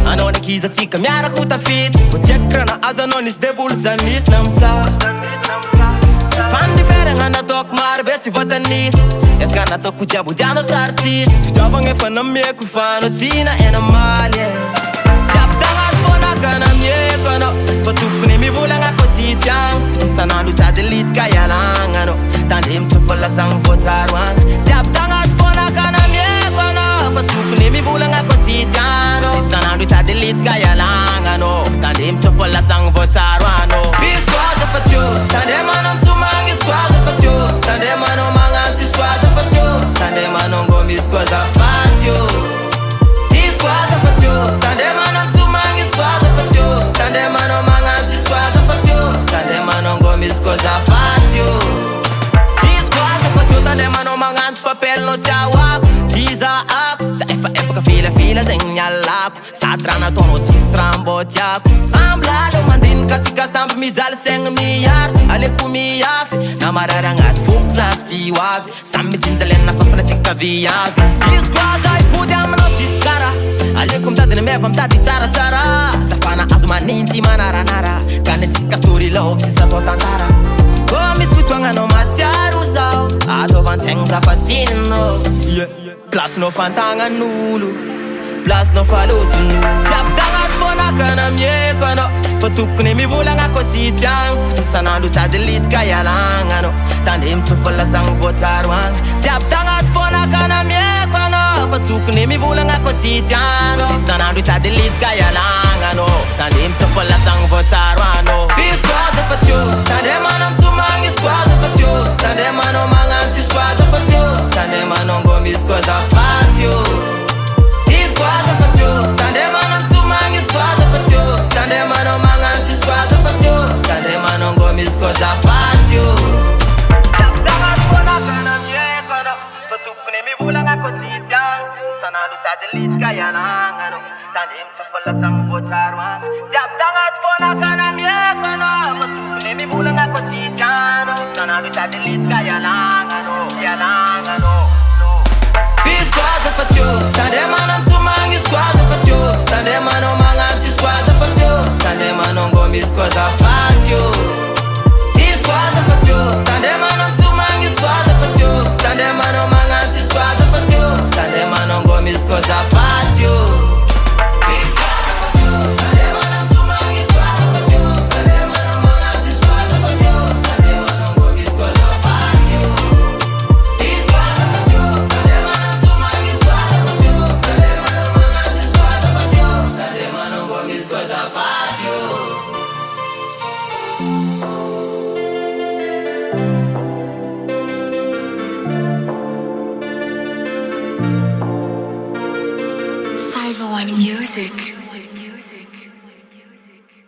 Anao nakizatsika miaraka ho tafity Fô tiako krana azo anao nisy deboly zanisy namsa Fandriferagna nataoko maro be tsy voatanisy Eska nataoko jiabodianao sarotity Fitiavagna efa namieko fa anao tsy naena maly Tsy ampitagnazy fô nakana mieko anao Fa tokony mivolagna koa tsy tiagna Isanandro hitady litika ialagna anao Tandremo tsy fa lasagna voatsaroagna Tsy ampitagnazy fô nakana mieko anao Fa tokony mivolagna koa tsy tiagna Isanandro hitady litika ialagna anao Tandremo tsy fa lasagna voatsaroagna Bisquaza fa tio Tandremanao mitomagny isquaza fa tio Tandremanao magnantsy isquaza fa tio Tandremanao ngô misy koa zafady io Isquaza fa tio Tandremanao mitomagny isquaza fa tio Tandremanao magnantsy isquaza fa tio Tandremanao ngô misy koa zafady io Isquaza fa tio Tandremanao magnantsy fa pelinao tsy ahoako Tsy zahako Za efa epaka filafila zegny mialako Sady raha nataonao tsisy raha mbô tiako Amblalo mandinika tsika samby mijaly saigny miaritra Aleko miafy Namarary agnaty foko zavy tsy ho avy Samy mitsinjalena fafana tsika viavy Izy koa za ipody aminao tsisy kara Aleko mitady meva mitady tsaratsara Safana azo manintsy manaranara Kane tsika story love sisa atao tantara Kô misy fotoagnanao matsiaro zao Ataovan-tegna zafatsinanao Plasinao fantagnan'olo Plasinao faloson'olo Tsy ampitagnazy fô nakana mieko anao Fa tokony mivolagna koa tsy tiagna Isanandro hitady litika ialagna anao Tandremo tsy fa lasagna voatsaroagna Tsy ampitagnazy fô nakana mieko anao Fa tokony mivolagna koa tsy tiagna Isanandro hitady litika ialagna anao Tandremo tsy fa lasagna voatsaroagna Bisquaza fa tio Tandremanao mitomagny isquaza fa tio Tandremanao magnantsy isquaza fa tio Tandremanao ngô misy koa zafady io Isquaza fa tio Tandremanao mitomagny isquaza fa tio Tandremanao magnantsy isquaza fa tio Tandremanao ngô misy koa zafady io Tandremanao fô nakana mieko anao Fa tokony mivolagna koa tsy tiagna Isanandro hitady litika ialagna anao Tandremo tsy fa lasagna voatsaroagna Tsy ampitagnazy fô nakana mieko anao Fa tokony mivolagna koa tsy tiagna Isanandro hitady litika ialagna anao Ialagna anao Bisquaza fa tio Tandremanao mitomagny isquaza fa tio Tandremanao magnantsy isquaza fa tio Tandremanao ngô misy koa zafady io Isquaza fa tio Tandremanao mitomagny isquaza fa tio Tandremanao magnantsy isquaza fa tio Tandremanao ngô misy koa zafady